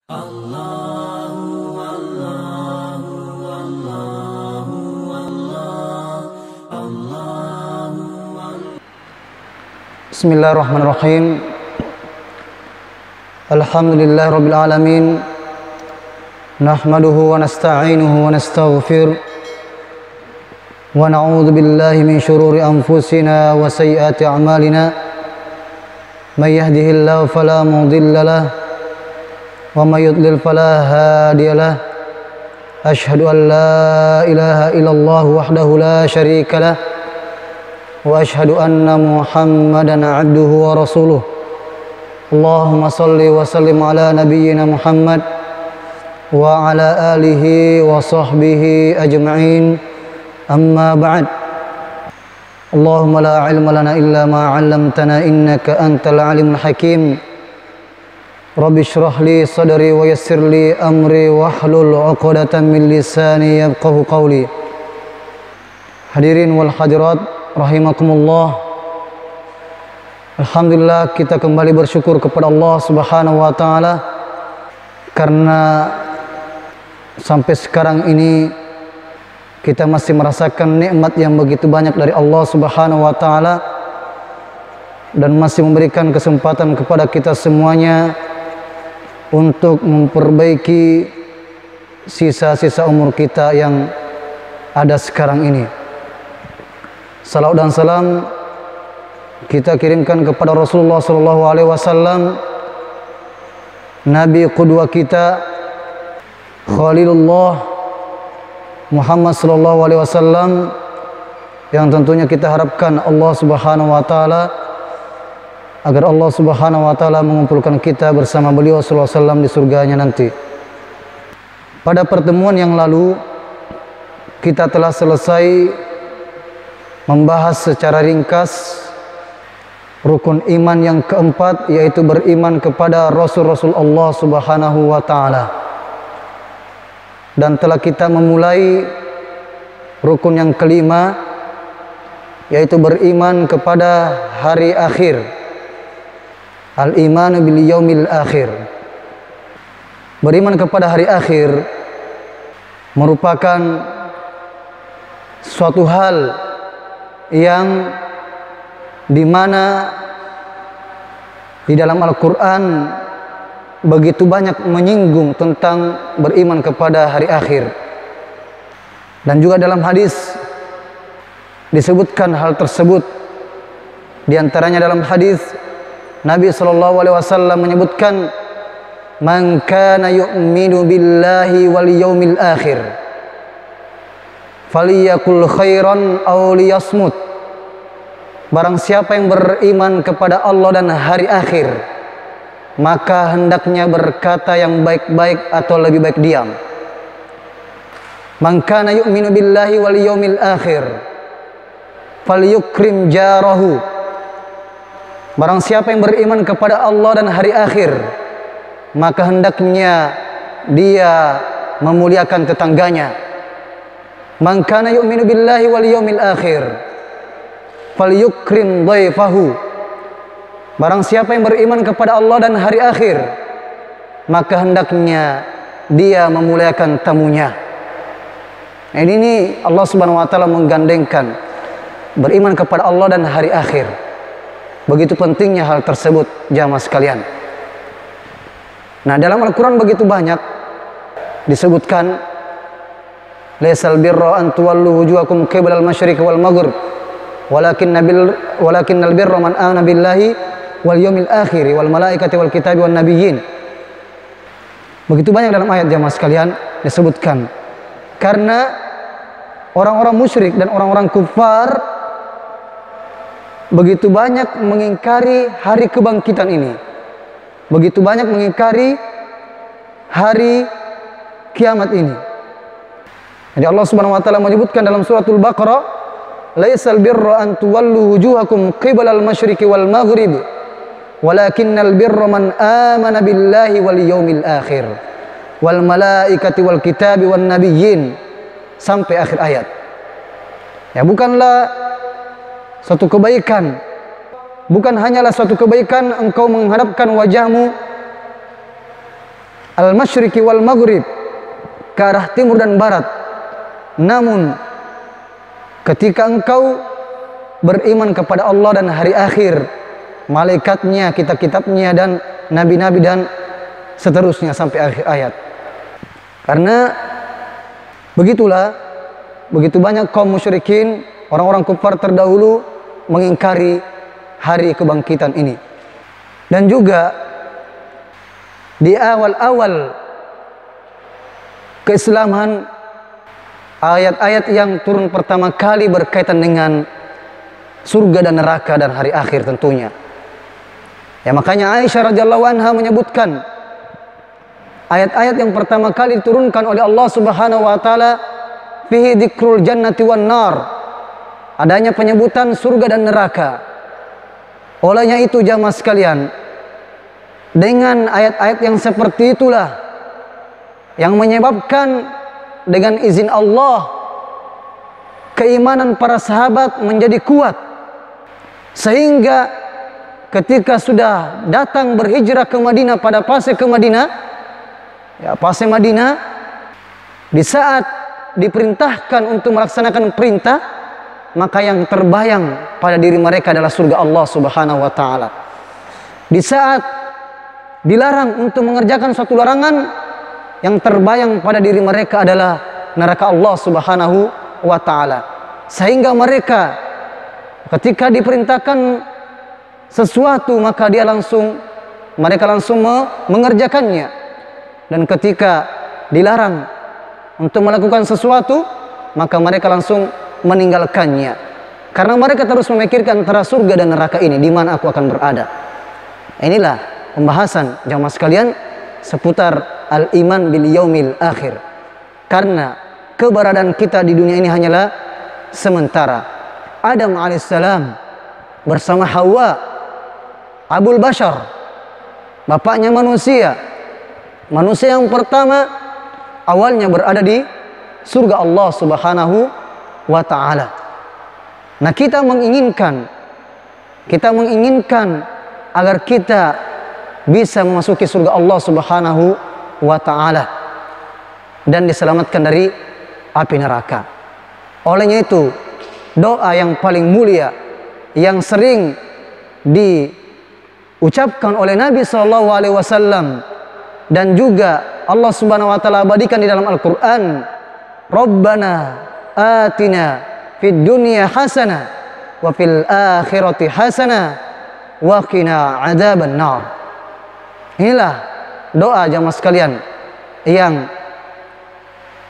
Bismillahirrahmanirrahim. Alhamdulillahi rabbil alamin. Nahmaduhu wa nasta'inuhu wa nastaghfir. Wa na'udzu billahi min shururi anfusina wa sayyiati a'malina. May yahdihillahu fala mudilla lahu wa may yudlil fala hadiya lahu. Asyhadu an la ilaha illallah wahdahu la syarika lahu wa asyhadu anna Muhammadan abduhu wa rasuluh. Allahumma salli wa sallim ala nabiyyina Muhammad wa ala alihi wa sahbihi ajma'in. Amma ba'd. Allahumma la ilma lana illa ma 'allamtana innaka antal alimul hakim. Rabbi shrah li sadri wa yassir li amri wahlul 'uqdatam min lisani yafqahu qawli. Hadirin wal hadirat rahimakumullah. Alhamdulillah, kita kembali bersyukur kepada Allah Subhanahu wa taala karena sampai sekarang ini kita masih merasakan nikmat yang begitu banyak dari Allah Subhanahu wa taala dan masih memberikan kesempatan kepada kita semuanya untuk memperbaiki sisa-sisa umur kita yang ada sekarang ini. Salawat dan salam kita kirimkan kepada Rasulullah sallallahu alaihi wasallam, nabi qudwa kita, Khalilullah Muhammad sallallahu alaihi wasallam, yang tentunya kita harapkan Allah Subhanahu wa taala agar Allah Subhanahu wa taala mengumpulkan kita bersama beliau sallallahu alaihi wasallam di surganya nanti. Pada pertemuan yang lalu kita telah selesai membahas secara ringkas rukun iman yang keempat, yaitu beriman kepada Rasul-Rasul Allah Subhanahu wa taala. Dan telah kita memulai rukun yang kelima, yaitu beriman kepada hari akhir. Al-imanu bil yaumil akhir. Beriman kepada hari akhir merupakan suatu hal yang dimana di dalam Al-Quran begitu banyak menyinggung tentang beriman kepada hari akhir, dan juga dalam hadis disebutkan hal tersebut. Di antaranya dalam hadis Nabi SAW menyebutkan, man kana yu'minu billahi wal yaumil akhir faliyakul khairan aw liyasmut. Barang siapa yang beriman kepada Allah dan hari akhir, maka hendaknya berkata yang baik-baik atau lebih baik diam. Man kana yu'minu billahi wal yaumil akhir falyukrim jarahu. Barang siapa yang beriman kepada Allah dan hari akhir, maka hendaknya dia memuliakan tetangganya. Man kana yu'minu billahi wal yaumil akhir falyukrim dhaifahu. Barang siapa yang beriman kepada Allah dan hari akhir, maka hendaknya dia memuliakan tamunya. Nah, ini Allah Subhanahu wa taala menggandengkan beriman kepada Allah dan hari akhir. Begitu pentingnya hal tersebut, jamaah sekalian. Nah, dalam Al-Quran begitu banyak disebutkan, laisal birra an tuwallu wujuhakum qiblal masyriqi wal maghrib walakinnal birra man amana billahi wal yaumil akhir wal malaikati wal kitabi wan nabiyyin. Begitu banyak dalam ayat, jamaah sekalian, disebutkan karena orang-orang musyrik dan orang-orang kufar begitu banyak mengingkari hari kebangkitan ini, begitu banyak mengingkari hari kiamat ini. Jadi Allah Subhanahu wa taala menyebutkan dalam suratul Baqarah, laisal birra an tuwallu wujuhakum qiblal masyriqi wal maghrib walakinnal birra man amana billahi wal yaumil akhir wal malaikati wal kitabi wan nabiyyin, sampai akhir ayat. Ya, bukanlah suatu kebaikan, bukan hanyalah suatu kebaikan engkau menghadapkan wajahmu al-masyriqi wal maghrib, ke arah timur dan barat. Namun ketika engkau beriman kepada Allah dan hari akhir, malaikatnya, kitab-kitabnya, dan nabi-nabi, dan seterusnya sampai akhir ayat. Karena begitulah, begitu banyak kaum musyrikin, orang-orang kufar terdahulu mengingkari hari kebangkitan ini. Dan juga di awal-awal keislaman, ayat-ayat yang turun pertama kali berkaitan dengan surga dan neraka dan hari akhir tentunya. Ya, makanya Aisyah radhiyallahu anha menyebutkan ayat-ayat yang pertama kali diturunkan oleh Allah Subhanahu wa taala, fihi dzikrul jannati wan nar. Adanya penyebutan surga dan neraka. Olehnya itu jamaah sekalian, dengan ayat-ayat yang seperti itulah yang menyebabkan dengan izin Allah keimanan para sahabat menjadi kuat, sehingga ketika sudah datang berhijrah ke Madinah, pada fase ke Madinah, ya fase Madinah, di saat diperintahkan untuk melaksanakan perintah, maka yang terbayang pada diri mereka adalah surga Allah Subhanahu wa taala. Di saat dilarang untuk mengerjakan suatu larangan, yang terbayang pada diri mereka adalah neraka Allah Subhanahu wa taala. Sehingga mereka ketika diperintahkan sesuatu, maka mereka langsung mengerjakannya. Dan ketika dilarang untuk melakukan sesuatu, maka mereka langsung meninggalkannya. Karena mereka terus memikirkan antara surga dan neraka ini, di mana aku akan berada. Inilah pembahasan jamaah sekalian seputar al-iman bil yaumil akhir. Karena keberadaan kita di dunia ini hanyalah sementara. Adam alaihissalam bersama Hawa, Abul Bashar, bapaknya manusia, manusia yang pertama, awalnya berada di surga Allah Subhanahu wa ta'ala. Nah, kita menginginkan agar kita bisa memasuki surga Allah Subhanahu wa ta'ala dan diselamatkan dari api neraka. Olehnya itu, doa yang paling mulia yang sering diucapkan oleh Nabi SAW dan juga Allah Subhanahu wa ta'ala abadikan di dalam Al-Quran, Rabbana atina fid dunya hasanah wa fil akhirati hasanah wa qina adzaban nar. Inilah doa jamaah sekalian yang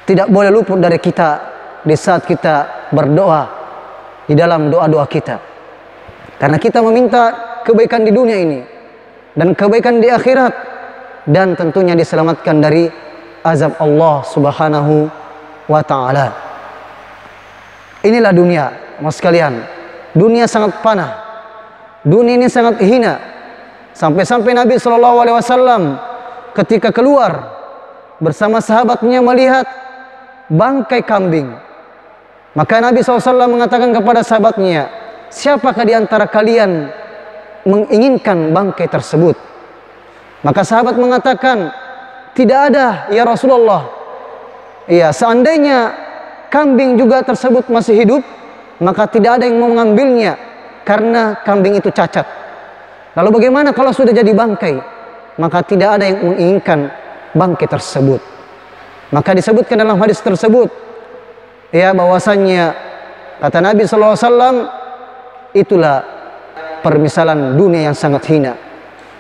tidak boleh luput dari kita di saat kita berdoa di dalam doa-doa kita. Karena kita meminta kebaikan di dunia ini dan kebaikan di akhirat, dan tentunya diselamatkan dari azab Allah Subhanahu wa ta'ala. Inilah dunia, mas sekalian. Dunia sangat panah. Dunia ini sangat hina. Sampai-sampai Nabi SAW ketika keluar bersama sahabatnya melihat bangkai kambing, maka Nabi SAW mengatakan kepada sahabatnya, siapakah di antara kalian menginginkan bangkai tersebut? Maka sahabat mengatakan, tidak ada ya Rasulullah. Iya, seandainya kambing juga tersebut masih hidup, maka tidak ada yang mau mengambilnya karena kambing itu cacat. Lalu bagaimana kalau sudah jadi bangkai? Maka tidak ada yang menginginkan bangkai tersebut. Maka disebutkan dalam hadis tersebut, ya, bahwasannya kata Nabi SAW, itulah permisalan dunia yang sangat hina.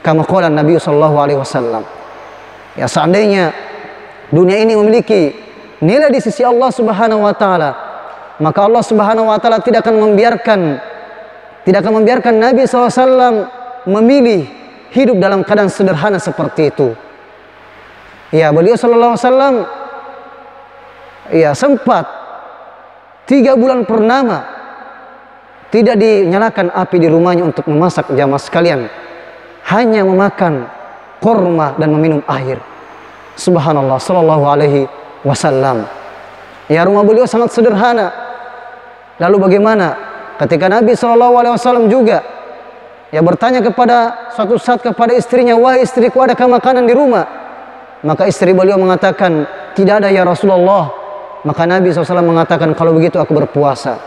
Kama qala Nabi SAW. Ya, seandainya dunia ini memiliki nilai di sisi Allah Subhanahu wa ta'ala, maka Allah Subhanahu wa ta'ala tidak akan membiarkan Nabi SAW memilih hidup dalam keadaan sederhana seperti itu. Ya, beliau sallallahu alaihi wasallam ya sempat 3 bulan purnama tidak dinyalakan api di rumahnya untuk memasak jamaah sekalian, hanya memakan kurma dan meminum air. Subhanallah, sallallahu alaihi wasallam. Ya, rumah beliau sangat sederhana. Lalu bagaimana ketika Nabi sallallahu alaihi wasallam juga ya bertanya kepada suatu saat kepada istrinya, wahai istriku, adakah makanan di rumah? Maka istri beliau mengatakan, tidak ada ya Rasulullah. Maka Nabi SAW mengatakan, kalau begitu aku berpuasa.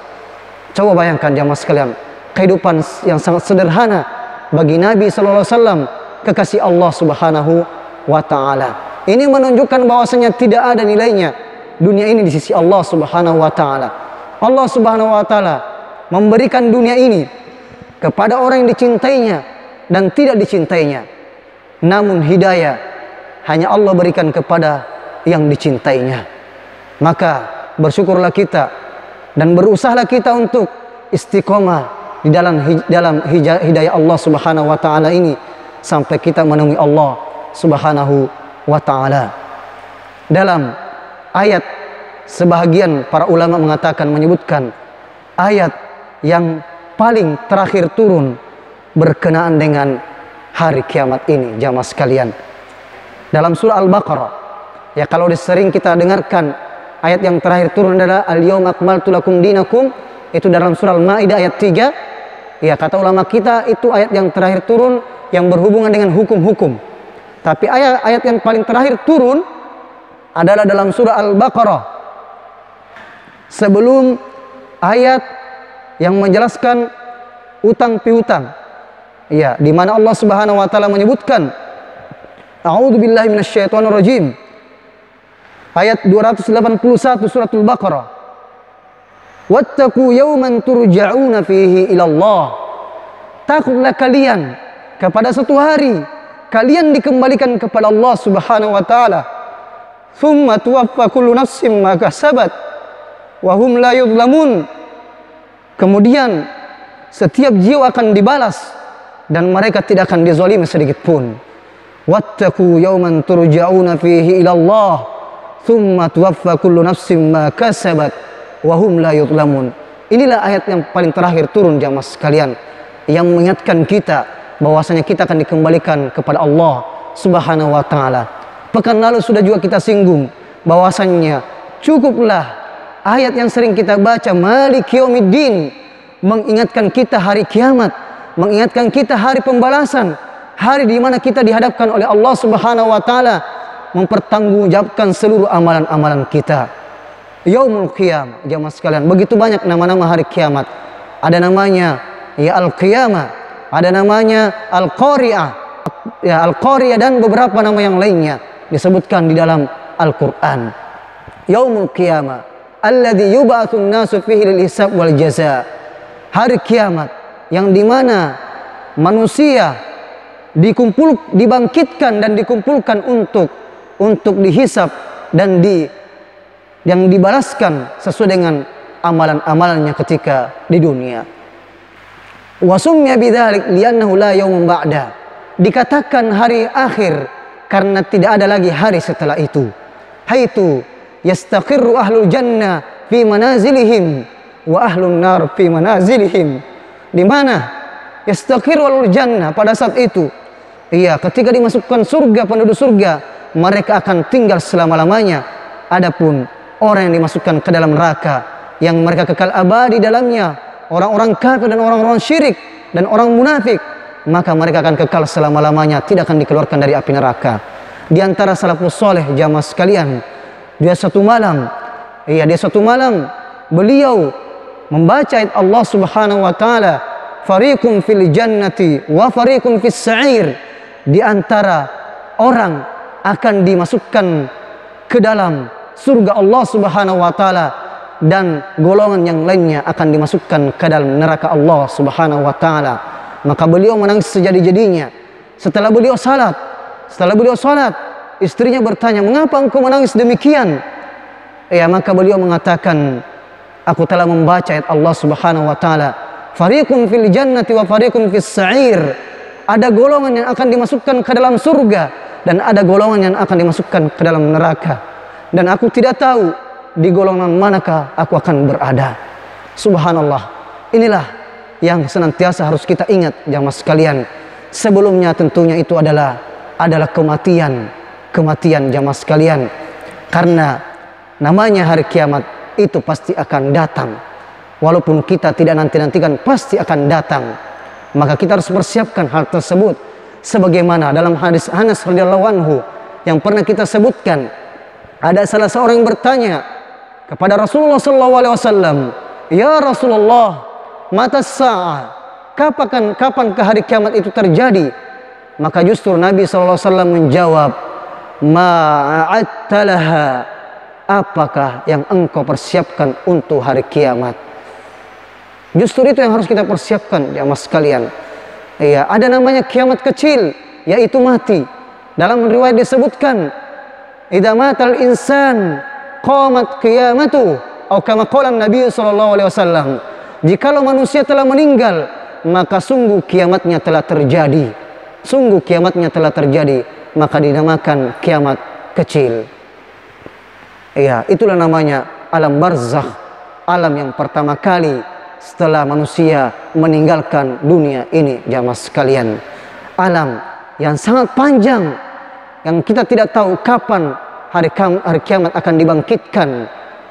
Coba bayangkan jamaah sekalian, kehidupan yang sangat sederhana bagi Nabi SAW, kekasih Allah Subhanahu wa Ta'ala. Ini menunjukkan bahwasanya tidak ada nilainya dunia ini di sisi Allah Subhanahu wa Ta'ala. Allah Subhanahu wa Ta'ala memberikan dunia ini kepada orang yang dicintainya dan tidak dicintainya. Namun hidayah hanya Allah berikan kepada yang dicintainya. Maka bersyukurlah kita dan berusahalah kita untuk istiqomah di dalam hidayah Allah Subhanahu wa Ta'ala ini sampai kita menemui Allah Subhanahu wa Ta'ala. Dalam ayat, sebahagian para ulama menyebutkan ayat yang paling terakhir turun berkenaan dengan hari kiamat ini, jamaah sekalian. Dalam surah Al-Baqarah, ya kalau sering kita dengarkan, ayat yang terakhir turun adalah Al-Yawma akmaltu lakum dinakum, itu dalam surah Al-Maidah ayat 3. Ya, kata ulama kita itu ayat yang terakhir turun yang berhubungan dengan hukum-hukum. Tapi ayat yang paling terakhir turun adalah dalam surah Al-Baqarah, sebelum ayat yang menjelaskan utang piutang. Ya, di mana Allah Subhanahu wa Ta'ala menyebutkan, A'udzubillahi minasyaitonirrajim. Ayat 281 suratul Baqarah. Wattaqu yawman turja'una fihi ila Allah. Takutlah kalian kepada satu hari kalian dikembalikan kepada Allah Subhanahu wa Ta'ala. Tsumma tuwaffa kullu nafsin ma kasabat wa hum la yudlamun. Kemudian setiap jiwa akan dibalas dan mereka tidak akan dizalimi sedikit pun. Wattaqu yawman turja'una fihi ila Allah. Tsumma tuwaffa kullu nafsin ma kasabat wa hum la yudlamun. Inilah ayat yang paling terakhir turun jamaah sekalian, yang mengingatkan kita bahwasanya kita akan dikembalikan kepada Allah Subhanahu wa Ta'ala. Pekan lalu sudah juga kita singgung bahwasanya cukuplah ayat yang sering kita baca, Maliki Yaumiddin, mengingatkan kita hari kiamat, mengingatkan kita hari pembalasan, hari di mana kita dihadapkan oleh Allah Subhanahu wa Ta'ala mempertanggungjawabkan seluruh amalan-amalan kita. Yaumul Qiyamah, jamaah sekalian, begitu banyak nama-nama hari kiamat. Ada namanya ya Al-Qiyamah, ada namanya Al-Qari'ah, ya Al-Qari'ah, dan beberapa nama yang lainnya disebutkan di dalam Al-Qur'an. Yaumul Qiyamah alladzi yub'atsun nasu fihi lil hisab wal jazaa. Hari kiamat yang dimana manusia dibangkitkan dan dikumpulkan untuk dihisab dan yang dibalaskan sesuai dengan amalan-amalannya ketika di dunia. Wa summiya bidzalik li'annahu la yaumun ba'da. Dikatakan hari akhir karena tidak ada lagi hari setelah itu. Haitu yastaqirru ahlul jannah fi manazilihim wa ahlun nar fi manazilihim. Di mana yastaqirru ahlul jannah, pada saat itu, iya, ketika dimasukkan surga, penduduk surga, mereka akan tinggal selama-lamanya. Adapun orang yang dimasukkan ke dalam neraka, yang mereka kekal abadi dalamnya, orang-orang kafir dan orang-orang syirik dan orang munafik, maka mereka akan kekal selama-lamanya, tidak akan dikeluarkan dari api neraka. Di antara salafus soleh jamaah sekalian, dia satu malam beliau membaca ayat Allah Subhanahu wa Ta'ala, fariqum fil jannati wa fariqum fis sa'ir. Di antara orang akan dimasukkan ke dalam surga Allah Subhanahu wa Ta'ala, dan golongan yang lainnya akan dimasukkan ke dalam neraka Allah Subhanahu wa Ta'ala. Maka beliau menangis sejadi-jadinya. Setelah beliau salat, istrinya bertanya, "Mengapa engkau menangis demikian?" Ya, maka beliau mengatakan, "Aku telah membaca ayat Allah Subhanahu wa Ta'ala, fariqun fil jannati wa fariqun fis sa'ir." Ada golongan yang akan dimasukkan ke dalam surga dan ada golongan yang akan dimasukkan ke dalam neraka. Dan aku tidak tahu di golongan manakah aku akan berada. Subhanallah. Inilah yang senantiasa harus kita ingat jamaah sekalian. Sebelumnya tentunya itu adalah kematian jamaah sekalian. Karena namanya hari kiamat itu pasti akan datang. Walaupun kita tidak nanti-nantikan, pasti akan datang. Maka kita harus persiapkan hal tersebut. Sebagaimana dalam hadis Anas radhiyallahu anhu yang pernah kita sebutkan. Ada salah seorang yang bertanya kepada Rasulullah SAW, "Ya Rasulullah, mata sa'ah, kapankah hari kiamat itu terjadi?" Maka justru Nabi SAW menjawab, "Ma'attalaha, apakah yang engkau persiapkan untuk hari kiamat?" Justru itu yang harus kita persiapkan, jamaah sekalian. Iya, ada namanya kiamat kecil, yaitu mati. Dalam riwayat disebutkan, "Idza matal insan qamat qiyamatu," atau kama qala Nabi sallallahu alaihi wasallam. Jikalau manusia telah meninggal, maka sungguh kiamatnya telah terjadi. Sungguh kiamatnya telah terjadi, maka dinamakan kiamat kecil. Iya, itulah namanya alam barzakh, alam yang pertama kali setelah manusia meninggalkan dunia ini, jamaah sekalian. Alam yang sangat panjang, yang kita tidak tahu kapan hari kiamat akan dibangkitkan.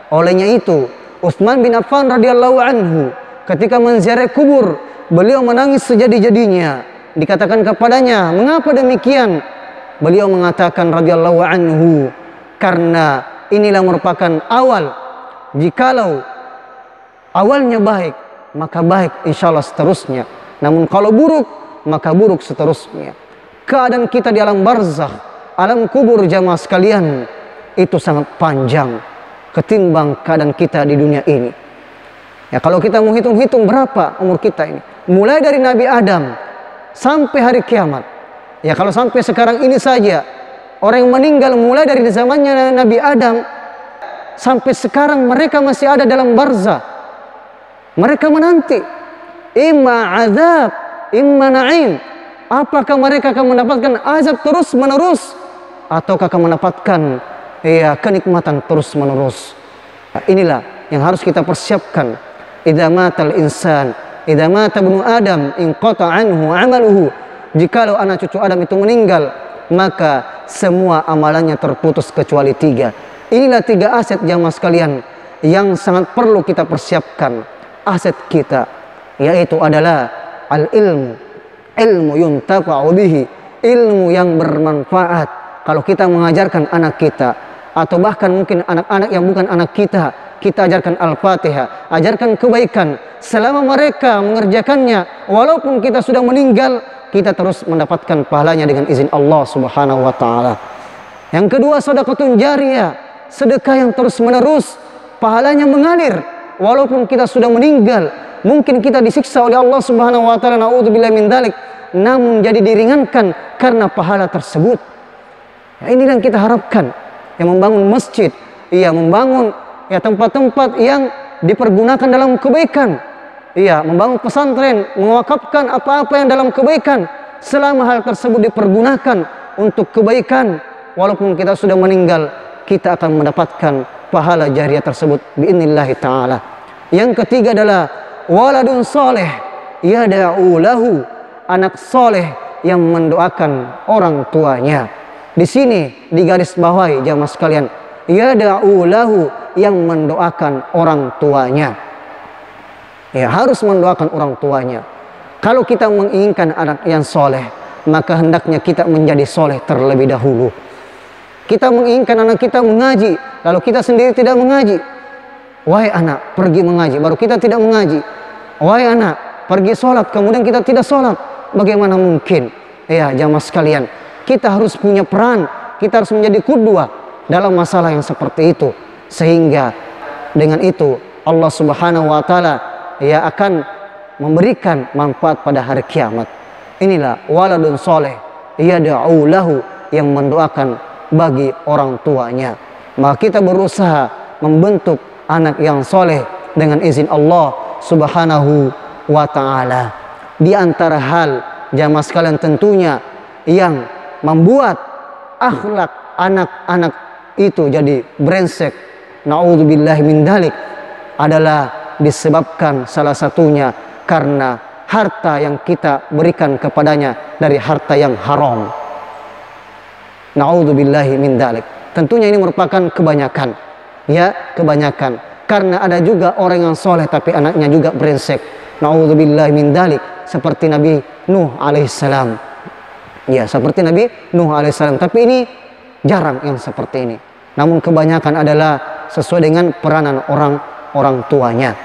Olehnya itu, Utsman bin Affan radhiyallahu anhu ketika menziarahi kubur, beliau menangis sejadi-jadinya. Dikatakan kepadanya, "Mengapa demikian?" Beliau mengatakan radhiyallahu anhu, "Karena inilah merupakan awal. Jikalau awalnya baik, maka baik insyaallah seterusnya. Namun kalau buruk, maka buruk seterusnya." Keadaan kita di alam barzakh, alam kubur, jamaah sekalian, itu sangat panjang ketimbang keadaan kita di dunia ini. Ya, kalau kita mau hitung-hitung berapa umur kita ini, mulai dari Nabi Adam sampai hari kiamat. Ya, kalau sampai sekarang ini saja orang yang meninggal mulai dari zamannya Nabi Adam sampai sekarang, mereka masih ada dalam barzakh. Mereka menanti imma azab, imma na'im. Apakah mereka akan mendapatkan azab terus menerus, ataukah akan mendapatkan kenikmatan terus menerus? Nah, inilah yang harus kita persiapkan. Idza matal insan, idza mata ibnu Adam, inqata anhu amaluhu. Jikalau anak cucu Adam itu meninggal, maka semua amalannya terputus kecuali 3. Inilah 3 aset, jamaah sekalian, yang sangat perlu kita persiapkan. Aset kita yaitu adalah al-ilmu, ilmu yuntafa'u bihi, ilmu yang bermanfaat. Kalau kita mengajarkan anak kita, atau bahkan mungkin anak-anak yang bukan anak kita ajarkan Al-Fatihah, ajarkan kebaikan. Selama mereka mengerjakannya, walaupun kita sudah meninggal, kita terus mendapatkan pahalanya dengan izin Allah Subhanahu wa taala. Yang kedua, sedekahun jariyah, sedekah yang terus menerus, pahalanya mengalir walaupun kita sudah meninggal. Mungkin kita disiksa oleh Allah Subhanahu wa taala, naudzubillahi min dzalik, namun jadi diringankan karena pahala tersebut. Ya, ini yang kita harapkan. Yang membangun masjid, membangun tempat-tempat yang dipergunakan dalam kebaikan. Membangun pesantren, mewakafkan apa-apa yang dalam kebaikan. Selama hal tersebut dipergunakan untuk kebaikan, walaupun kita sudah meninggal, kita akan mendapatkan pahala jariyah tersebut bi'inillahi ta'ala. Yang ketiga adalah waladun soleh yada'u lahu, anak soleh yang mendoakan orang tuanya. Di sini digaris bawahi, jamaah sekalian, yada'u lahu, yang mendoakan orang tuanya. Harus mendoakan orang tuanya. Kalau kita menginginkan anak yang soleh, maka hendaknya kita menjadi soleh terlebih dahulu. Kita menginginkan anak kita mengaji, lalu kita sendiri tidak mengaji. Wahai anak, pergi mengaji, baru kita tidak mengaji. Wahai anak, pergi sholat, kemudian kita tidak sholat. Bagaimana mungkin? Jamaah sekalian, kita harus punya peran, kita harus menjadi qudwah dalam masalah yang seperti itu. Sehingga dengan itu Allah Subhanahu wa taala akan memberikan manfaat pada hari kiamat. Inilah waladun soleh yada'u lahu, yang mendoakan bagi orang tuanya. Maka kita berusaha membentuk anak yang soleh dengan izin Allah Subhanahu wa ta'ala. Di antara hal, jamaah sekalian, tentunya yang membuat akhlak anak-anak itu jadi brengsek, naudzubillahi min dzalik, adalah disebabkan salah satunya karena harta yang kita berikan kepadanya dari harta yang haram. Naudzubillahi min dzalik. Tentunya ini merupakan kebanyakan. Kebanyakan. Karena ada juga orang yang soleh tapi anaknya juga brengsek. Naudzubillahi min dzalik. Seperti Nabi Nuh alaihissalam. Seperti Nabi Nuh alaihissalam. Tapi ini jarang yang seperti ini. Namun kebanyakan adalah sesuai dengan peranan orang tuanya.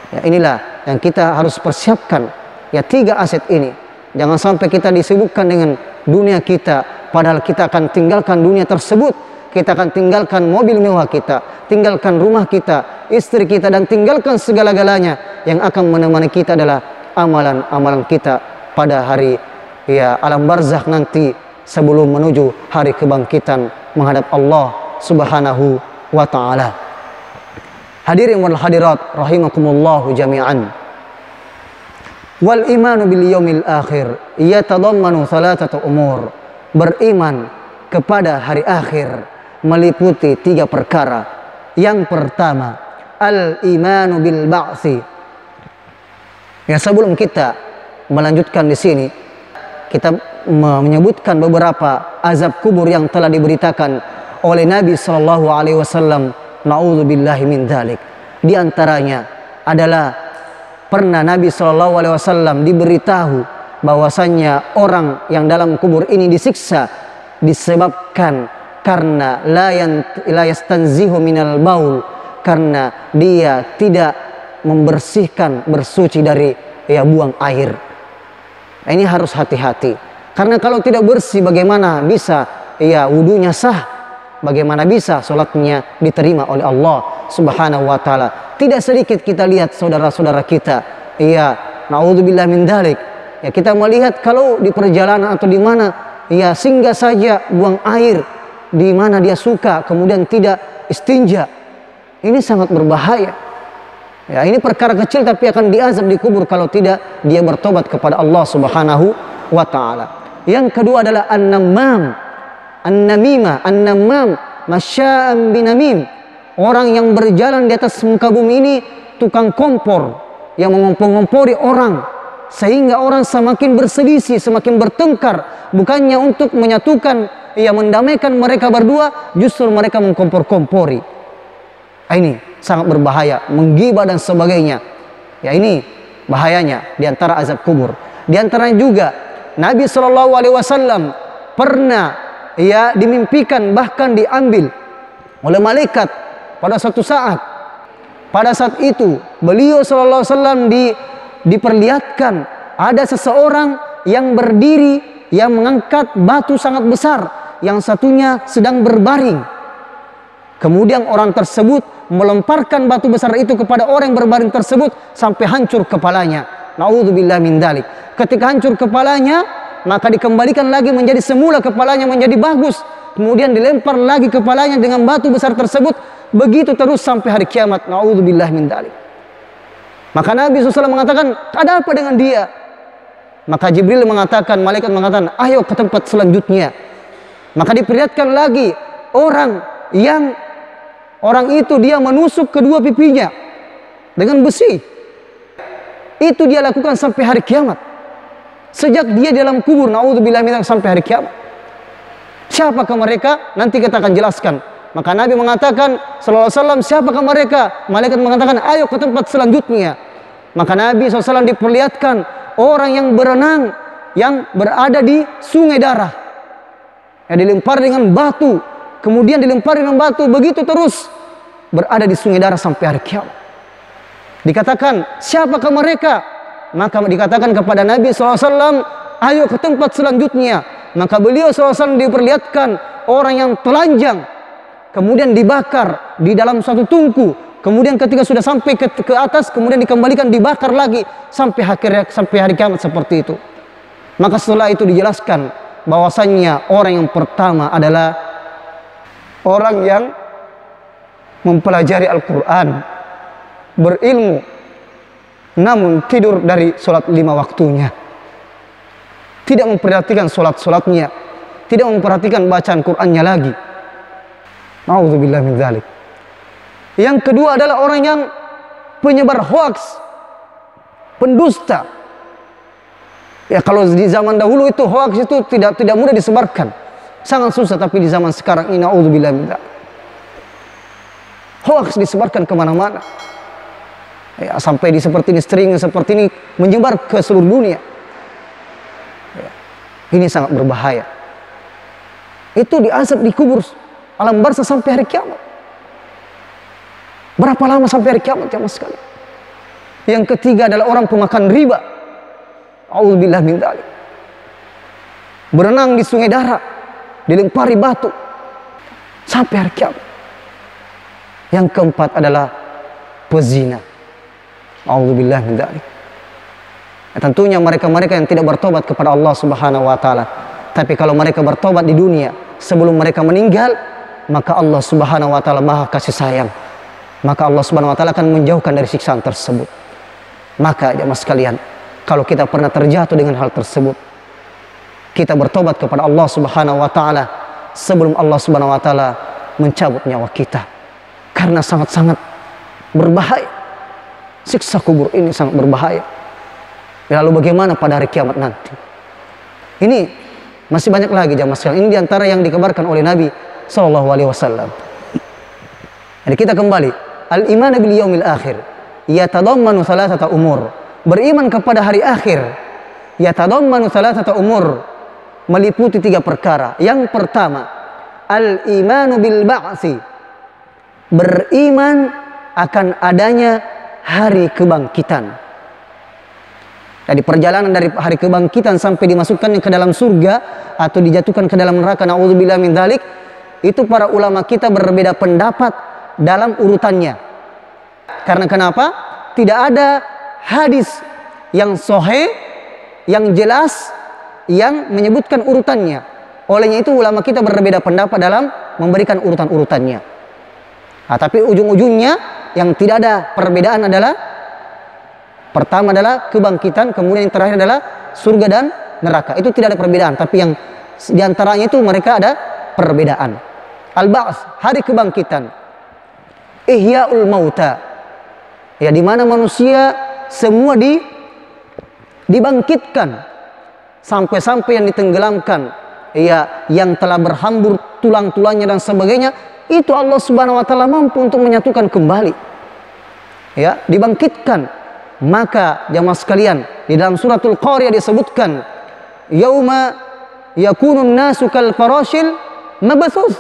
Ya, inilah yang kita harus persiapkan. Ya, 3 aset ini. Jangan sampai kita disibukkan dengan dunia kita, padahal kita akan tinggalkan dunia tersebut. Kita akan tinggalkan mobil mewah kita, tinggalkan rumah kita, istri kita, dan tinggalkan segala-galanya. Yang akan menemani kita adalah amalan-amalan kita pada hari alam barzakh nanti, sebelum menuju hari kebangkitan menghadap Allah Subhanahu wa ta'ala. Hadirin wal hadirat rahimakumullahu jami'an. Wal imanu bil yaumil akhir yatadammanu thalathata umur. Beriman kepada hari akhir meliputi 3 perkara. Yang pertama, al-imanu bil ba'tsi. Ya, sebelum kita melanjutkan di sini, kita menyebutkan beberapa azab kubur yang telah diberitakan oleh Nabi sallallahu alaihi wasallam. Na'udzubillahi min dzalik. Di antaranya adalah pernah Nabi sallallahu alaihi wasallam diberitahu bahwasannya orang yang dalam kubur ini disiksa disebabkan karena la yastanzihu minal baul, karena dia tidak membersihkan, bersuci dari buang air. Ini harus hati-hati, karena kalau tidak bersih bagaimana bisa wudunya sah, bagaimana bisa sholatnya diterima oleh Allah Subhanahu wa ta'ala. Tidak sedikit kita lihat saudara-saudara kita, na'udzubillah min dzalik. Ya, kita melihat kalau di perjalanan atau di mana, singgah saja buang air di mana dia suka, kemudian tidak istinja. Ini sangat berbahaya. Ya, ini perkara kecil tapi akan diazab di kubur kalau tidak dia bertobat kepada Allah Subhanahu wa ta'ala. Yang kedua adalah an-namam, an-namam, masya'an binamim. Orang yang berjalan di atas muka bumi ini tukang kompor, yang mengompor-ngompori orang, sehingga orang semakin berselisih, semakin bertengkar. Bukannya untuk menyatukan, mendamaikan mereka berdua, justru mereka mengkompor-kompori. Ini sangat berbahaya, menggibah dan sebagainya. Ya, ini bahayanya di antara azab kubur. Di antaranya juga Nabi Shallallahu Alaihi Wasallam pernah dimimpikan, bahkan diambil oleh malaikat pada suatu saat. Pada saat itu beliau Shallallahu Alaihi Wasallam diperlihatkan ada seseorang yang berdiri, yang mengangkat batu sangat besar, yang satunya sedang berbaring. Kemudian orang tersebut melemparkan batu besar itu kepada orang yang berbaring tersebut sampai hancur kepalanya. Na'udzubillah min dzalik. Ketika hancur kepalanya, maka dikembalikan lagi menjadi semula, kepalanya menjadi bagus. Kemudian dilempar lagi kepalanya dengan batu besar tersebut. Begitu terus sampai hari kiamat. Na'udzubillah min dzalik. Maka Nabi SAW mengatakan, ada apa dengan dia? Maka Jibril mengatakan, malaikat mengatakan, ayo ke tempat selanjutnya. Maka diperlihatkan lagi orang itu dia menusuk kedua pipinya dengan besi. Itu dia lakukan sampai hari kiamat. Sejak dia dalam kubur, na'udzubillah min dzalik, sampai hari kiamat. Siapakah mereka? Nanti kita akan jelaskan. Maka Nabi mengatakan sallallahu alaihi wasallam, siapakah mereka? Malaikat mengatakan, ayo ke tempat selanjutnya. Maka Nabi SAW diperlihatkan orang yang berenang, yang berada di sungai darah, yang dilempar dengan batu, kemudian dilempar dengan batu, begitu terus berada di sungai darah sampai hari kiamat. Dikatakan, siapakah mereka? Maka dikatakan kepada Nabi SAW, ayo ke tempat selanjutnya. Maka beliau SAW diperlihatkan orang yang telanjang, kemudian dibakar di dalam suatu tungku, kemudian ketika sudah sampai ke atas, kemudian dikembalikan dibakar lagi sampai hari kiamat seperti itu. Maka setelah itu dijelaskan bahwasannya orang yang pertama adalah orang yang mempelajari Al-Quran, berilmu, namun tidur dari sholat 5 waktunya, tidak memperhatikan sholat-sholatnya, tidak memperhatikan bacaan Qurannya lagi. Na'udzubillah min dzalik. Yang kedua adalah orang yang penyebar hoaks, pendusta. Ya, kalau di zaman dahulu itu hoaks itu tidak mudah disebarkan, sangat susah. Tapi di zaman sekarang ini, na'udzubillah min dzalik, hoaks disebarkan kemana-mana. Ya, sampai di seperti ini, string seperti ini menyebar ke seluruh dunia. Ya, ini sangat berbahaya. Itu diazab di kubur alam barzah sampai hari kiamat. Berapa lama sampai hari kiamat jamaah sekalian? Yang ketiga adalah orang pemakan riba. A'udzubillah min dzalik. Berenang di sungai darah, dilempari batu sampai hari kiamat. Yang keempat adalah pezina. A'udzubillah min dzalik. Tentunya mereka-mereka yang tidak bertobat kepada Allah Subhanahu wa taala. Tapi kalau mereka bertobat di dunia sebelum mereka meninggal, maka Allah Subhanahu wa taala Maha kasih sayang. Maka Allah Subhanahu wa taala akan menjauhkan dari siksaan tersebut. Maka jemaah sekalian, kalau kita pernah terjatuh dengan hal tersebut, kita bertobat kepada Allah Subhanahu wa taala sebelum Allah Subhanahu wa taala mencabut nyawa kita. Karena sangat-sangat berbahaya. Siksa kubur ini sangat berbahaya. Lalu bagaimana pada hari kiamat nanti? Ini masih banyak lagi jamaah sekalian. Ini diantara yang dikabarkan oleh Nabi Sallallahu Alaihi Wasallam. Jadi kita kembali. Al-iman bil yaumil akhir yatadammanu thalathata umur. Beriman kepada hari akhir yatadammanu thalathata umur, meliputi 3 perkara. Yang pertama, al-imanu bil ba'tsi. Beriman akan adanya hari kebangkitan. Jadi perjalanan dari hari kebangkitan sampai dimasukkannya ke dalam surga atau dijatuhkan ke dalam neraka, na'udzubillah min dzalik, itu para ulama kita berbeda pendapat dalam urutannya. Karena kenapa? Tidak ada hadis yang sahih, yang jelas, yang menyebutkan urutannya. Olehnya itu ulama kita berbeda pendapat dalam memberikan urutan-urutannya. Nah, tapi ujung-ujungnya yang tidak ada perbedaan adalah pertama adalah kebangkitan, kemudian yang terakhir adalah surga dan neraka. Itu tidak ada perbedaan, tapi yang diantaranya itu mereka ada perbedaan. Al-Ba'ts, hari kebangkitan. Ihya'ul mauta. Ya, di mana manusia semua dibangkitkan sampai-sampai yang ditenggelamkan, ya, yang telah berhambur tulang-tulangnya dan sebagainya, itu Allah Subhanahu wa taala mampu untuk menyatukan kembali. Ya, dibangkitkan. Maka jamaah sekalian, di dalam suratul Qariyah disebutkan, yauma yakunun nasu kal farashil mabthus.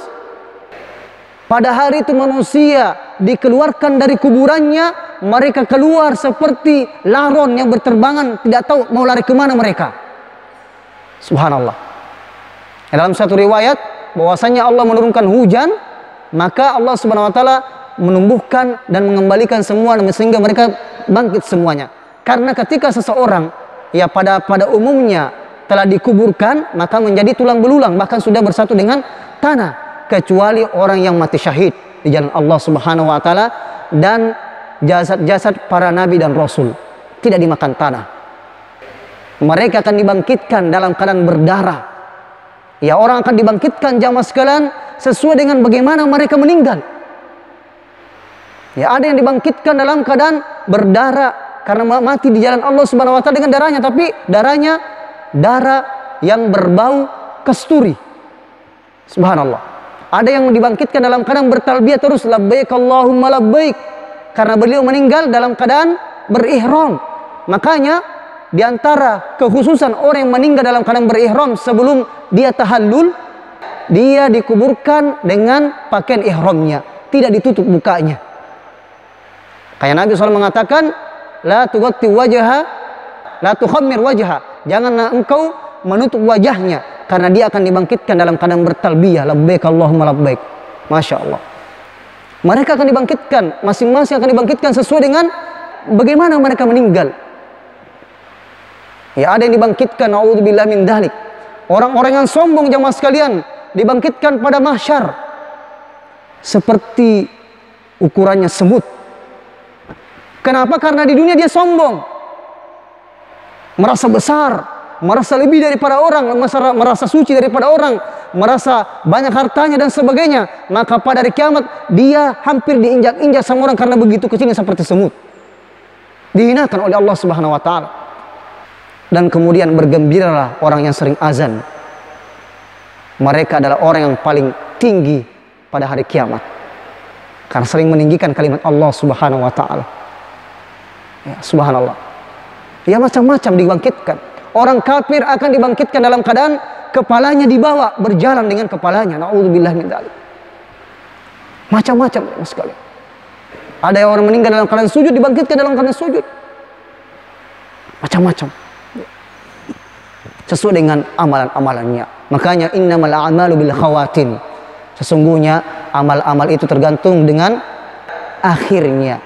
Pada hari itu manusia dikeluarkan dari kuburannya, mereka keluar seperti laron yang berterbangan, tidak tahu mau lari kemana mereka. Subhanallah. Dalam satu riwayat bahwasanya Allah menurunkan hujan, maka Allah Subhanahu wa taala menumbuhkan dan mengembalikan semua sehingga mereka bangkit semuanya. Karena ketika seseorang ya pada umumnya telah dikuburkan, maka menjadi tulang belulang, bahkan sudah bersatu dengan tanah, kecuali orang yang mati syahid di jalan Allah Subhanahu wa taala dan jasad-jasad para nabi dan rasul tidak dimakan tanah. Mereka akan dibangkitkan dalam keadaan berdarah. Ya, orang akan dibangkitkan jamaah sekalian sesuai dengan bagaimana mereka meninggal. Ya, ada yang dibangkitkan dalam keadaan berdarah karena mati di jalan Allah Subhanahu wa taala dengan darahnya, tapi darahnya darah yang berbau kasturi. Subhanallah. Ada yang dibangkitkan dalam keadaan bertalbiyah terus, labbaik Allahumma labbaik, karena beliau meninggal dalam keadaan berihram. Makanya di antara kekhususan orang yang meninggal dalam keadaan berihram sebelum dia tahallul, dia dikuburkan dengan pakaian ihramnya, tidak ditutup mukanya. Kayak Nabi SAW mengatakan, la tughatti wajha, la tukhammir wajha. Janganlah engkau menutup wajahnya, karena dia akan dibangkitkan dalam keadaan bertalbiyah, labbaik Allahumma labbaik. Masya Allah. Mereka akan dibangkitkan, masing-masing akan dibangkitkan sesuai dengan bagaimana mereka meninggal. Ya, ada yang dibangkitkan, na'udzubillah min dzalik. Orang-orang yang sombong jamaah sekalian dibangkitkan pada mahsyar seperti ukurannya semut. Kenapa? Karena di dunia dia sombong, merasa besar, merasa lebih daripada orang, merasa suci daripada orang, merasa banyak hartanya dan sebagainya. Maka pada hari kiamat dia hampir diinjak-injak sama orang karena begitu kecilnya seperti semut. Dihinakan oleh Allah Subhanahu wa taala. Dan kemudian bergembiralah orang yang sering azan. Mereka adalah orang yang paling tinggi pada hari kiamat, karena sering meninggikan kalimat Allah Subhanahu wa taala. Ya, subhanallah. Ya, macam-macam dibangkitkan. Orang kafir akan dibangkitkan dalam keadaan kepalanya dibawa berjalan dengan kepalanya. Na'udzubillah min dzalik. Macam-macam sekali. Ada yang orang meninggal dalam keadaan sujud, dibangkitkan dalam keadaan sujud. Macam-macam. Sesuai dengan amalan-amalannya. Makanya innamal a'malu bil khawatim. Sesungguhnya amal-amal itu tergantung dengan akhirnya.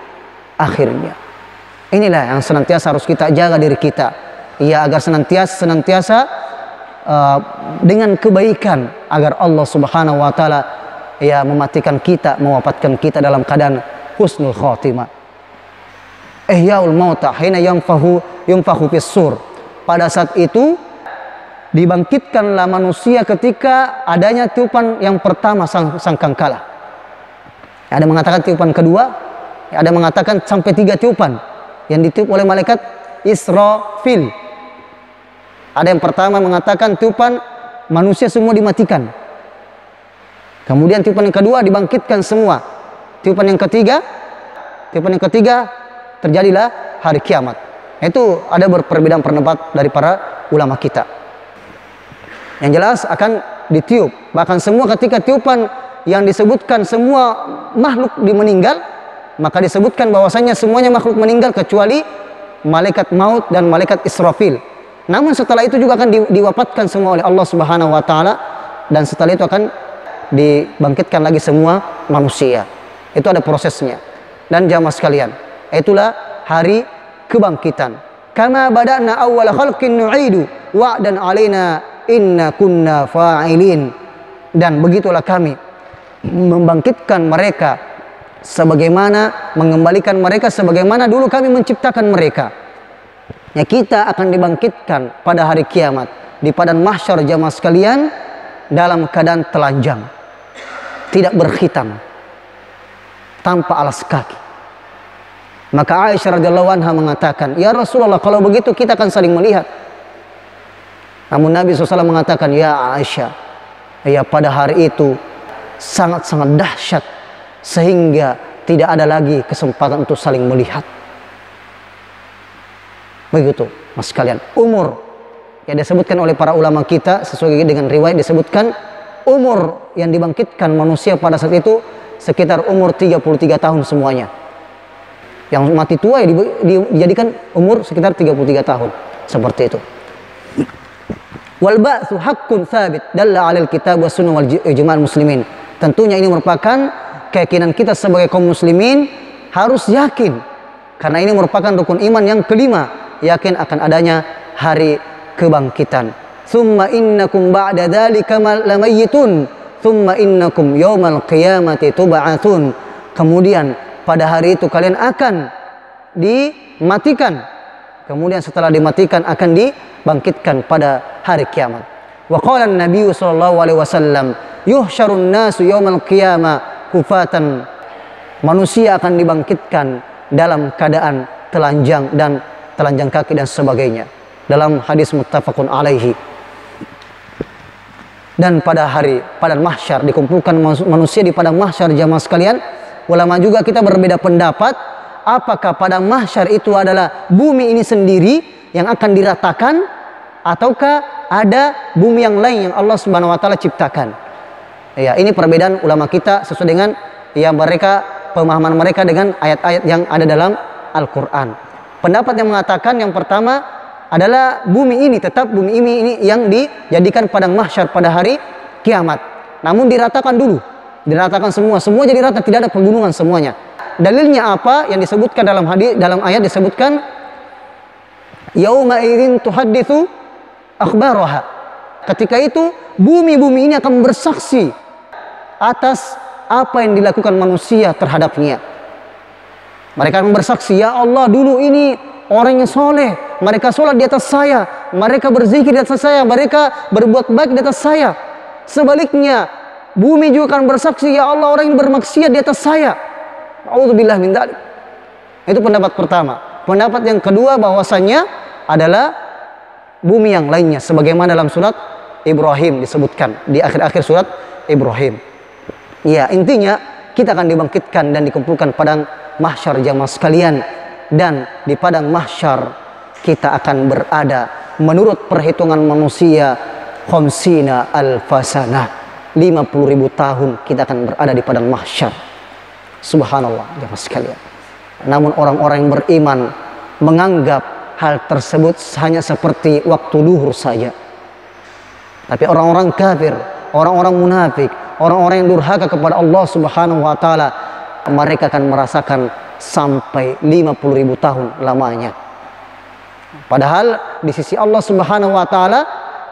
Inilah yang senantiasa harus kita jaga diri kita. Ya, agar senantiasa dengan kebaikan, agar Allah Subhanahu wa taala ya mematikan kita, mewafatkan kita dalam keadaan husnul khatimah. Ihyaul mauta hina yunfahu fis sur. Pada saat itu dibangkitkanlah manusia ketika adanya tiupan yang pertama sangkakala. Ada mengatakan tiupan kedua, ada mengatakan sampai 3 tiupan yang ditiup oleh malaikat Israfil. Ada yang pertama mengatakan tiupan manusia semua dimatikan. Kemudian tiupan yang kedua dibangkitkan semua. Tiupan yang ketiga terjadilah hari kiamat. Itu ada perbedaan pendapat dari para ulama kita. Yang jelas akan ditiup. Bahkan semua ketika tiupan yang disebutkan semua makhluk meninggal, maka disebutkan bahwasanya semuanya makhluk meninggal kecuali malaikat maut dan malaikat Israfil. Namun setelah itu juga akan diwafatkan semua oleh Allah Subhanahu wa taala, dan setelah itu akan dibangkitkan lagi semua manusia. Itu ada prosesnya. Dan jamaah sekalian, itulah hari kebangkitan. Kama bada'na awwala khalqin nu'idu wa'dan 'alaina inna kunna fa'ilin. Dan begitulah kami membangkitkan mereka sebagaimana, mengembalikan mereka sebagaimana dulu kami menciptakan mereka. Ya, kita akan dibangkitkan pada hari kiamat di padang mahsyar jamaah sekalian dalam keadaan telanjang, tidak berkhitan, tanpa alas kaki. Maka Aisyah radhiyallahu anha mengatakan, "Ya Rasulullah, kalau begitu kita akan saling melihat." Namun Nabi SAW mengatakan, "Ya Aisyah, ya pada hari itu sangat-sangat dahsyat sehingga tidak ada lagi kesempatan untuk saling melihat." Begitu mas sekalian. Umur yang disebutkan oleh para ulama kita sesuai dengan riwayat disebutkan umur yang dibangkitkan manusia pada saat itu sekitar umur 33 tahun semuanya. Yang mati tua ya dijadikan umur sekitar 33 tahun. Seperti itu. Wal ba'tsu haqqun tsabit dalla 'alal kitab was sunnah wal ijma' muslimin. Tentunya ini merupakan keyakinan kita sebagai kaum muslimin, harus yakin karena ini merupakan rukun iman yang kelima, yakin akan adanya hari kebangkitan. Tsumma innakum ba'da dzalika lamayitun tsumma innakum yaumal qiyamati tub'atsun. Kemudian pada hari itu kalian akan dimatikan. Kemudian setelah dimatikan akan dibangkitkan pada hari kiamat. Wa qala an-nabiy sallallahu alaihi wasallam, yuhsyarun nasu yaumal qiyamah hufatan. Manusia akan dibangkitkan dalam keadaan telanjang dan telanjang kaki dan sebagainya. Dalam hadis muttafaqun alaihi. Dan pada mahsyar dikumpulkan manusia di padang mahsyar jamaah sekalian. Ulama juga kita berbeda pendapat, apakah padang mahsyar itu adalah bumi ini sendiri yang akan diratakan, ataukah ada bumi yang lain yang Allah Subhanahu wa taala ciptakan. Ya, ini perbedaan ulama kita sesuai dengan ya pemahaman mereka dengan ayat-ayat yang ada dalam Al-Qur'an. Pendapat yang mengatakan yang pertama adalah bumi ini, tetap bumi ini yang dijadikan padang mahsyar pada hari kiamat. Namun diratakan dulu, diratakan semua jadi rata, tidak ada pegunungan semuanya. Dalilnya apa? Yang disebutkan dalam hadis, dalam ayat disebutkan yauma idzin tuhadditsu akhbaraha. Ketika itu bumi ini akan bersaksi atas apa yang dilakukan manusia terhadapnya. Mereka akan bersaksi, ya Allah dulu ini orang yang soleh, mereka sholat di atas saya, mereka berzikir di atas saya, mereka berbuat baik di atas saya. Sebaliknya bumi juga akan bersaksi, ya Allah orang yang bermaksiat di atas saya. A'udzubillah min dzalik. Itu pendapat pertama. Pendapat yang kedua bahwasanya adalah bumi yang lainnya, sebagaimana dalam surat Ibrahim disebutkan di akhir-akhir surat Ibrahim. Ya, intinya kita akan dibangkitkan dan dikumpulkan padang mahsyar jamaah sekalian, dan di padang mahsyar kita akan berada menurut perhitungan manusia khamsina alfasana, 50.000 tahun kita akan berada di padang mahsyar. Subhanallah jemaah sekalian. Namun orang-orang yang beriman menganggap hal tersebut hanya seperti waktu duhur saja. Tapi orang-orang kafir, orang-orang munafik, orang-orang yang durhaka kepada Allah Subhanahu wa taala, mereka akan merasakan sampai 50.000 tahun lamanya. Padahal di sisi Allah Subhanahu wa taala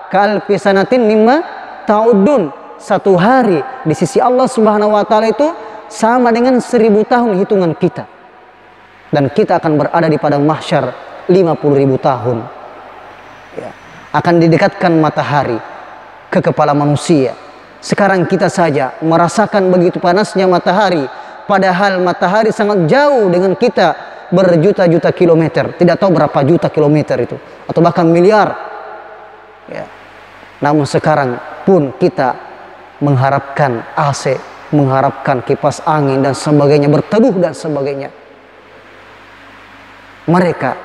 ka'alfi sanatin mimma ta'udun, satu hari di sisi Allah Subhanahu wa taala itu sama dengan 1000 tahun hitungan kita. Dan kita akan berada di padang mahsyar 50.000 tahun. Ya. Akan didekatkan matahari ke kepala manusia. Sekarang kita saja merasakan begitu panasnya matahari, padahal matahari sangat jauh dengan kita berjuta-juta kilometer. Tidak tahu berapa juta kilometer itu, atau bahkan miliar. Ya. Namun sekarang pun kita mengharapkan AC, mengharapkan kipas angin dan sebagainya, berteduh dan sebagainya. Mereka,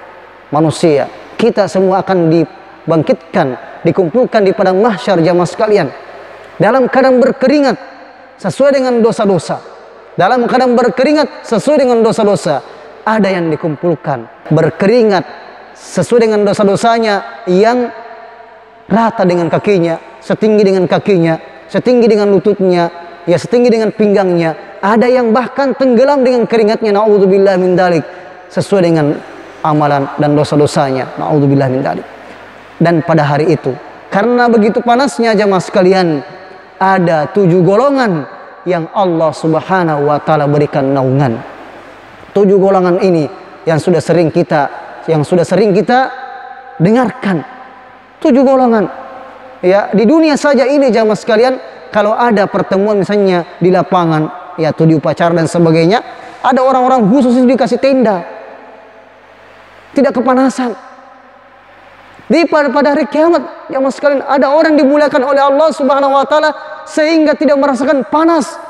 manusia, kita semua akan dibangkitkan, dikumpulkan di padang mahsyar jamaah sekalian, dalam keadaan berkeringat sesuai dengan dosa-dosa. Dalam keadaan berkeringat sesuai dengan dosa-dosa. Ada yang dikumpulkan berkeringat sesuai dengan dosa-dosanya yang rata dengan kakinya, setinggi dengan kakinya, setinggi dengan lututnya, ya setinggi dengan pinggangnya. Ada yang bahkan tenggelam dengan keringatnya, naudzubillah min dzalik, sesuai dengan amalan dan dosa-dosanya, naudzubillah min dzalik. Dan pada hari itu, karena begitu panasnya jamaah sekalian, ada 7 golongan yang Allah Subhanahu wa taala berikan naungan. 7 golongan ini yang sudah sering kita dengarkan. 7 golongan. Ya, di dunia saja ini jamaah sekalian, kalau ada pertemuan misalnya di lapangan, ya atau di upacara dan sebagainya, ada orang-orang khusus dikasih tenda. Tidak kepanasan. Pada hari kiamat jamaah sekalian, ada orang dimuliakan oleh Allah Subhanahu wa taala sehingga tidak merasakan panas.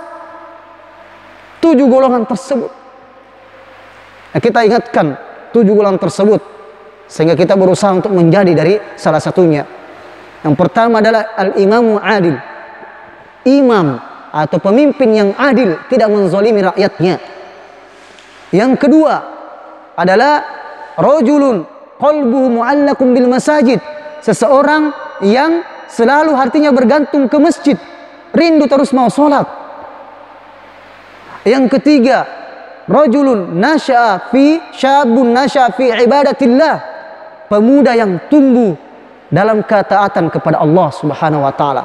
7 golongan tersebut. Nah, kita ingatkan 7 golongan tersebut sehingga kita berusaha untuk menjadi dari salah satunya. Yang pertama adalah al-imamu adil. Imam atau pemimpin yang adil, tidak menzalimi rakyatnya. Yang kedua adalah rajulun qalbuhu mu'allaqun bil masajid. Seseorang yang selalu hatinya bergantung ke masjid, rindu terus mau sholat. Yang ketiga, rajulun syabun nasya'a fi ibadatillah. Pemuda yang tumbuh dalam ketaatan kepada Allah Subhanahu wa taala.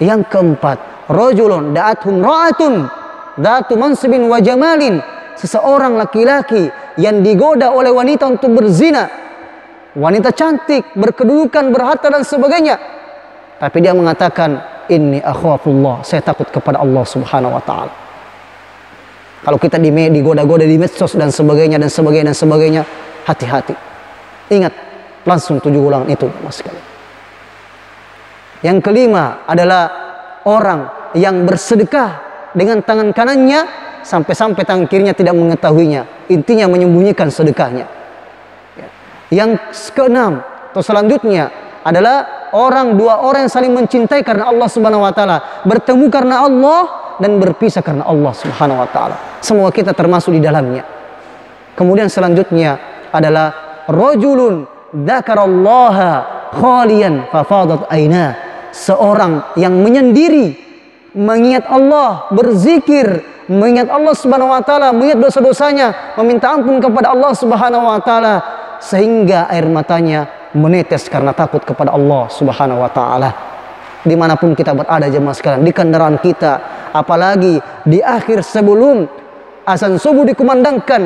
Yang keempat, rajulun da'athum ra'atun dzatu mansibin wa jamalin. Seseorang laki-laki yang digoda oleh wanita untuk berzina. Wanita cantik, berkedudukan, berharta dan sebagainya. Tapi dia mengatakan, inni akhafullah, saya takut kepada Allah Subhanahu wa taala. Kalau kita digoda-goda di medsos dan sebagainya, hati-hati. Ingat, langsung 7 golongan itu, Mas sekalian. Yang kelima adalah orang yang bersedekah dengan tangan kanannya sampai-sampai tangan kirinya tidak mengetahuinya. Intinya menyembunyikan sedekahnya. Yang keenam atau selanjutnya adalah dua orang yang saling mencintai karena Allah Subhanahu wa taala, bertemu karena Allah dan berpisah karena Allah Subhanahu wa taala. Semoga kita termasuk di dalamnya. Kemudian selanjutnya adalah rajulun dzakarallaha khalian fafadat aina. Seorang yang menyendiri, mengingat Allah, berzikir, mengingat Allah Subhanahu wa taala, mengingat dosa-dosanya, meminta ampun kepada Allah Subhanahu wa taala, sehingga air matanya menetes karena takut kepada Allah Subhanahu wa taala. Dimanapun kita berada jemaah sekalian, di kendaraan kita, apalagi di akhir sebelum azan subuh dikumandangkan,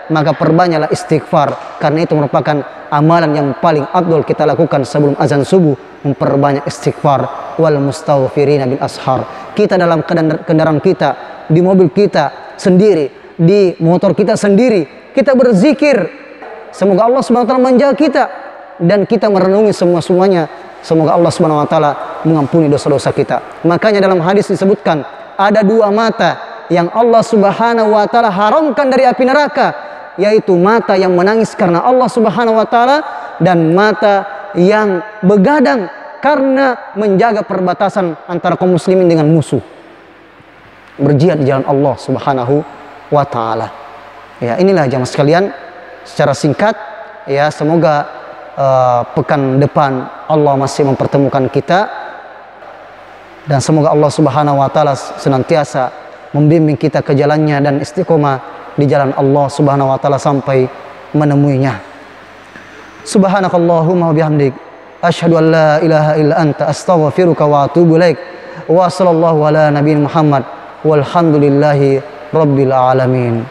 maka perbanyaklah istighfar, karena itu merupakan amalan yang paling afdal kita lakukan sebelum azan subuh, memperbanyak istighfar. Wal mustaghfirina bil ashar. Kita dalam kendaraan kita, di mobil kita sendiri, di motor kita sendiri, kita berzikir. Semoga Allah Subhanahu wa taala menjaga kita dan kita merenungi semuanya. Semoga Allah Subhanahu wa taala mengampuni dosa-dosa kita. Makanya dalam hadis disebutkan ada 2 mata yang Allah Subhanahu wa taala haramkan dari api neraka, yaitu mata yang menangis karena Allah Subhanahu wa taala dan mata yang begadang karena menjaga perbatasan antara kaum muslimin dengan musuh. Berjihad di jalan Allah Subhanahu wa taala. Ya, inilah jamaah sekalian secara singkat ya, semoga pekan depan Allah masih mempertemukan kita, dan semoga Allah Subhanahu wa taala senantiasa membimbing kita ke jalannya dan istiqomah di jalan Allah Subhanahu wa taala sampai menemuinya. Subhanakallahumma wa bihamdik asyhadu an la ilaha illa anta astaghfiruka wa atubu ilaik. Wa sallallahu ala nabiyina Muhammad walhamdulillahi rabbil alamin.